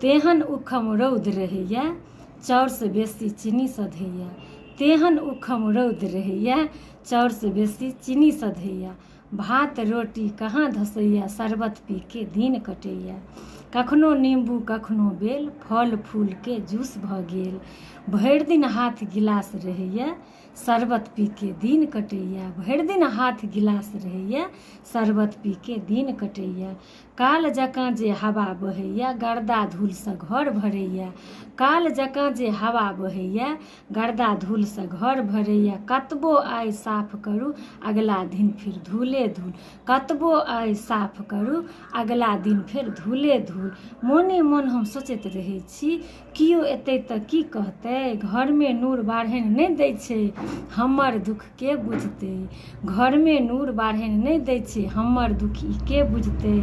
तेहन उखम रौद रहैया चाउर से बेसी चीनी सधैया। तेहन उखम रौद रहैया चाउर से बेसी चीनी सधैया। भात रोटी कहाँ धसैया शरबत पी के दिन कटैया। कखनो नींबू कखनो बेल फल फूल के जूस भऽ गेल। भरि दिन हाथ गिलास रहैया शरबत पी के दिन कटैया। भरि दिन हाथ गिलास रहैया शरबत पी के दिन कटैया। काल जकाँ जे हवा बहैया गर्दा धूलसँ घर भरैया। काल जकाँ जे हवा बहैया गर्दा धूलसँ घर भरैया। कतबो आइ साफ करू अगला दिन फिर धूले धूल। कतबो आइ साफ करू अगला दिन फेर धूले धूल। मोने मोन हम सोचैत रहै छी किओ एतै तऽ की कहतै। घरमे नूर बाढ़नि नहि दै छै हमर दुख के बुझतै। घरमे नूर बाढ़नि नहि दै छै हमर दुख ई के बुझतै।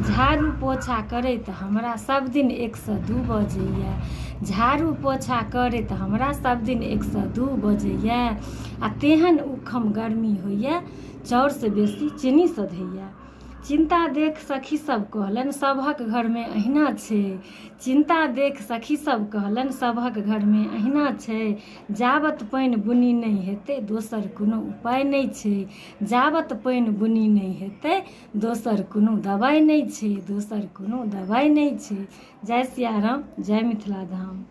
झाड़ू पोछा करैत हमरा सब दिन 102 बजैया। झाड़ू पोछा करैत हमरा सब दिन 102 बजैया। आ तेहन उखम गर्मी होइया चाउर से बेसी चीनी सधैया। चिंता देख सखी सब कहलनि सभक घरमे अहिना छै। चिंता देख सखी सब कहलनि सभक घरमे अहिना छै। जाबत पानि बुनी नहि हेतै दोसर कोनो उपाय नहि छै। जाबत पानि बुनी नहि हेतै दोसर कोनो दवाइ नहि छै। दोसर कोनो दवाइ नहि छै। जय सिया राम जय मिथिला धाम।